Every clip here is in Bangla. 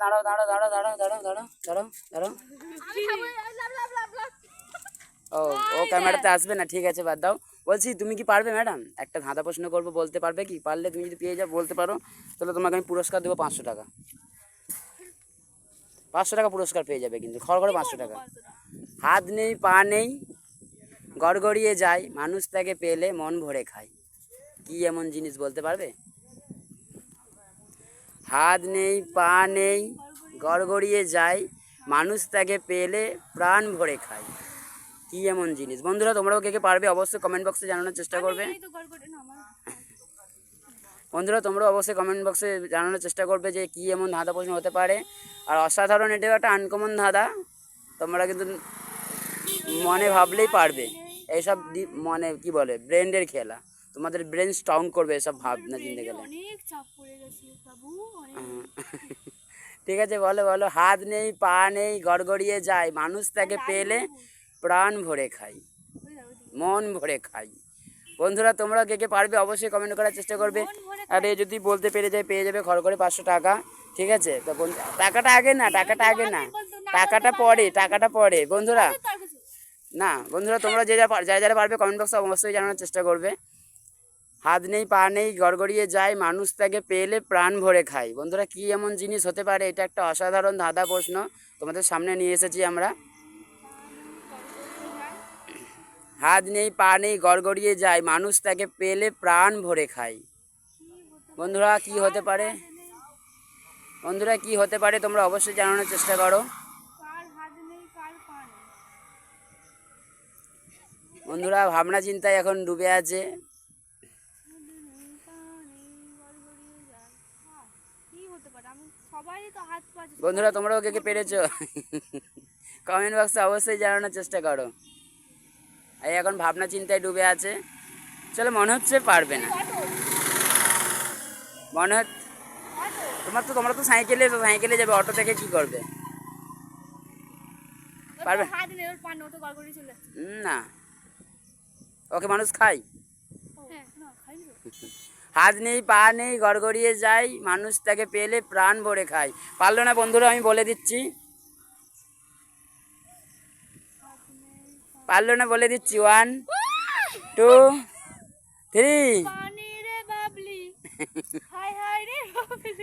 ক্যামেরা দাঁড়াও দাঁড়াও দাঁড়াও দাঁড়াও দাঁড়াও দাঁড়াও দাঁড়াও দাঁড়াও। ও ও ক্যামেরাতে আসবে না, ঠিক আছে বাদ দাও। বলছি তুমি কি পারবে ম্যাডাম? একটা ধাঁধা প্রশ্ন করবো, বলতে পারবে কি? পারলে তুমি যদি পেয়ে যাও, বলতে পারো, তাহলে তোমাকে আমি পুরস্কার দেবো 500 টাকা। 500 টাকা পুরস্কার পেয়ে যাবে, কিন্তু খড় করে 500 টাকা। হাত নেই পা নেই গড়গড়িয়ে যায়, মানুষ তাকে পেলে মন ভরে খায়, কি এমন জিনিস বলতে পারবে? হাত নেই পা নেই গড়গড়িয়ে যায়, মানুষ তাকে পেলে প্রাণ ভরে খায়, কি এমন জিনিস? বন্ধুরা তোমরাও কে কে পারবে অবশ্যই কমেন্ট বক্সে জানানোর চেষ্টা করবে। বন্ধুরা তোমরা অবশ্যই কমেন্ট বক্সে জানানোর চেষ্টা করবে যে কি এমন ধাঁধা প্রশ্ন হতে পারে। আর অসাধারণ, এটাও একটা আনকমন ধাঁধা, তোমরা কিন্তু মনে ভাবলেই পারবে। এইসব মানে কি বলে, ব্রেনের খেলা, তোমাদের ব্রেন স্ট্রং করবে এসব ভাবনা চিনতে গেলে। ঠিক আছে, বলো বলো। হাত নেই পা নেই গড়গড়িয়ে যায়, মানুষ তাকে পেলে প্রাণ ভরে খাই, মন ভরে খাই। বন্ধুরা তোমরা কে কে পারবে অবশ্যই কমেন্ট করার চেষ্টা করবে। আর এ যদি বলতে পেরে যায়, পেয়ে যাবে ঘর করে 500 টাকা। ঠিক আছে, তো টাকাটা আগে না, টাকাটা আগে না, টাকাটা পরে, টাকাটা পরে বন্ধুরা। না বন্ধুরা তোমরা যারা পারবে কমেন্ট বক্সে অবশ্যই জানানোর চেষ্টা করবে। হাত নেই পা নেই গড়গড়িয়ে যায়, মানুষ তাকে পেলে প্রাণ ভরে খায়। বন্ধুরা কি এমন জিনিস হতে পারে? এটা একটা অসাধারণ ধাঁধা প্রশ্ন তোমাদের সামনে নিয়ে এসেছি আমরা। হাত নেই পা নেই গড়গড়িয়ে যায়, মানুষ তাকে পেলে প্রাণ ভরে খায়। বন্ধুরা কি হতে পারে? বন্ধুরা কি হতে পারে তোমরা অবশ্যই জানানোর চেষ্টা করো। বন্ধুরা ভাবনা চিন্তায় এখন ডুবে আছে। বন্ধুরা তোমরাও কে কে পেরেছো কমেন্ট বক্সে অবশ্যই জানানোর চেষ্টা করো। এই এখন ভাবনা চিন্তায় ডুবে আছে। চলো, মনে হচ্ছে পারবে না, মনে হচ্ছে। তোমরা তো সাইকেলে যাবে, অটো থেকে কি করবে? পারবে না, ওকে মানুষ খায়। হাত নেই পা নেই গড়গড়িয়ে যায়, মানুষ তাকে পেলে প্রাণ ভরে খায়। পারলো না বন্ধুরা, আমি বলে দিচ্ছি, পারলো না বলে দিচ্ছি। 1 2 3।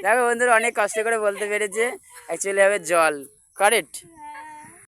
দেখো বন্ধুরা অনেক কষ্ট করে বলতে পেরেছে, অ্যাকচুয়ালি হবে জল। কারেক্ট।